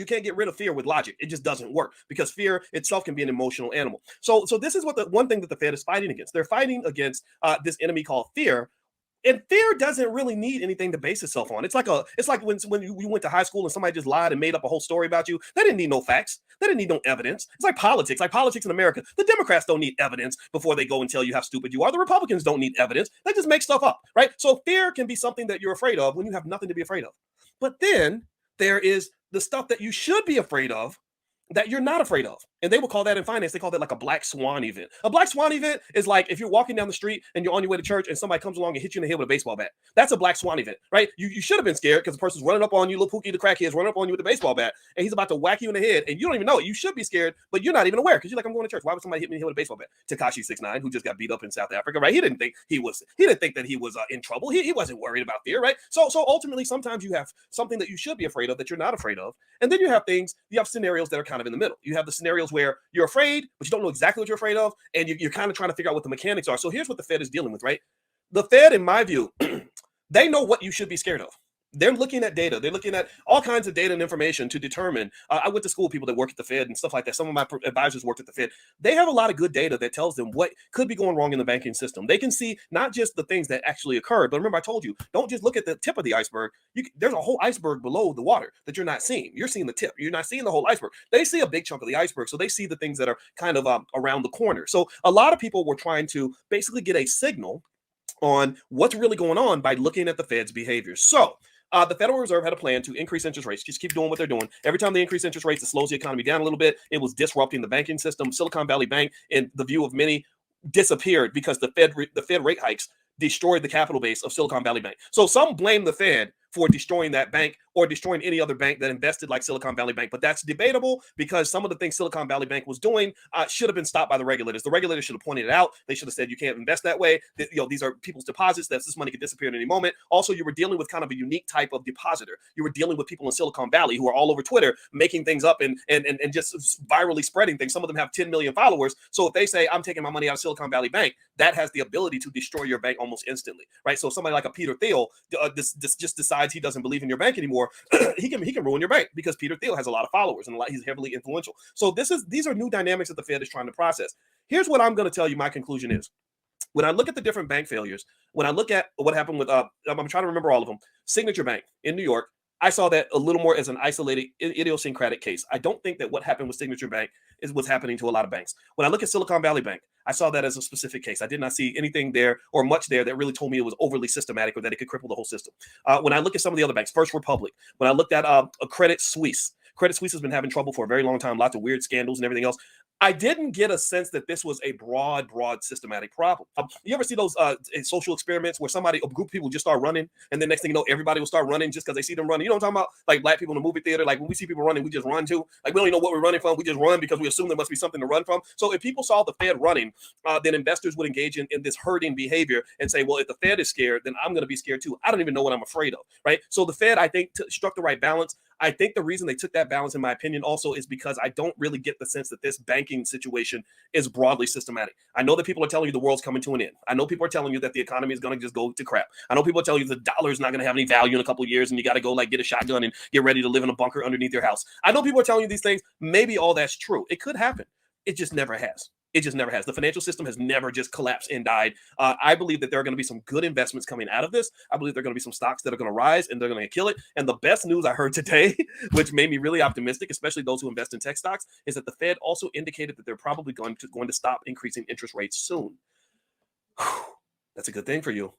You can't get rid of fear with logic. It just doesn't work because fear itself can be an emotional animal. So this is what the one thing that the Fed is fighting against. They're fighting against this enemy called fear. And fear doesn't really need anything to base itself on. It's like when you went to high school and somebody just lied and made up a whole story about you. They didn't need no facts. They didn't need no evidence. It's like politics. Like politics in America. The Democrats don't need evidence before they go and tell you how stupid you are. The Republicans don't need evidence. They just make stuff up, right? So fear can be something that you're afraid of when you have nothing to be afraid of. But then there is the stuff that you should be afraid of that you're not afraid of. And they will call that in finance, they call that like a black swan event. A black swan event is like if you're walking down the street and you're on your way to church and somebody comes along and hits you in the head with a baseball bat. That's a black swan event, right? You should have been scared because the person's running up on you, little Pookie the crackhead's running up on you with a baseball bat, and he's about to whack you in the head, and you don't even know it. You should be scared, but you're not even aware because you're like, I'm going to church. Why would somebody hit me in the head with a baseball bat? Tekashi 6ix9ine, who just got beat up in South Africa, right? He didn't think that he was in trouble. He wasn't worried about fear, right? So ultimately, sometimes you have something that you should be afraid of that you're not afraid of, and then you have scenarios that are kind of in the middle. You have the scenarios where you're afraid, but you don't know exactly what you're afraid of, and you're kind of trying to figure out what the mechanics are. So here's what the Fed is dealing with, right? The Fed, in my view, they know what you should be scared of. They're looking at data. They're looking at all kinds of data and information to determine. I went to school with people that work at the Fed and stuff like that. Some of my advisors worked at the Fed. They have a lot of good data that tells them what could be going wrong in the banking system. They can see not just the things that actually occurred, but remember I told you, don't just look at the tip of the iceberg. There's a whole iceberg below the water that you're not seeing. You're seeing the tip. You're not seeing the whole iceberg. They see a big chunk of the iceberg, so they see the things that are kind of around the corner. So a lot of people were trying to basically get a signal on what's really going on by looking at the Fed's behavior. So the Federal Reserve had a plan to increase interest rates. Just keep doing what they're doing. Every time they increase interest rates, it slows the economy down a little bit. It was disrupting the banking system. Silicon Valley Bank, in the view of many, disappeared because the Fed rate hikes destroyed the capital base of Silicon Valley Bank. So some blame the Fed for destroying that bank or destroying any other bank that invested like Silicon Valley Bank. But that's debatable because some of the things Silicon Valley Bank was doing should have been stopped by the regulators. The regulators should have pointed it out. They should have said, you can't invest that way. These are people's deposits. This money could disappear at any moment. Also, you were dealing with kind of a unique type of depositor. You were dealing with people in Silicon Valley who are all over Twitter making things up and just virally spreading things. Some of them have 10 million followers. So if they say, I'm taking my money out of Silicon Valley Bank, that has the ability to destroy your bank almost instantly, right? So somebody like a Peter Thiel this just decides he doesn't believe in your bank anymore. he can ruin your bank because Peter Thiel has a lot of followers and he's heavily influential. So these are new dynamics that the Fed is trying to process. Here's what I'm going to tell you my conclusion is. When I look at the different bank failures, when I look at what happened with I'm trying to remember all of them. Signature Bank in New York, I saw that a little more as an isolated idiosyncratic case. I don't think that what happened with Signature Bank is what's happening to a lot of banks. When I look at Silicon Valley Bank, I saw that as a specific case. I did not see anything there or much there that really told me it was overly systematic or that it could cripple the whole system. When I look at some of the other banks, First Republic, when I looked at a Credit Suisse has been having trouble for a very long time, lots of weird scandals and everything else. I didn't get a sense that this was a broad systematic problem. You ever see those social experiments where a group of people just start running, and then next thing you know, everybody will start running just because they see them running? You know what I'm talking about? Like black people in the movie theater, like when we see people running, we just run too. Like we don't even know what we're running from. We just run because we assume there must be something to run from. So if people saw the Fed running, then investors would engage in this herding behavior and say, well, if the Fed is scared, then I'm going to be scared too. I don't even know what I'm afraid of, right? So the Fed, I think, struck the right balance. I think the reason they took that balance, in my opinion, also is because I don't really get the sense that this banking situation is broadly systematic. I know that people are telling you the world's coming to an end. I know people are telling you that the economy is going to just go to crap. I know people are telling you the dollar is not going to have any value in a couple of years and you got to go like get a shotgun and get ready to live in a bunker underneath your house. I know people are telling you these things. Maybe all that's true. It could happen. It just never has. It just never has. The financial system has never just collapsed and died. I believe that there are going to be some good investments coming out of this. I believe there are going to be some stocks that are going to rise and they're going to kill it. And the best news I heard today, which made me really optimistic, especially those who invest in tech stocks, is that the Fed also indicated that they're probably going to stop increasing interest rates soon. That's a good thing for you.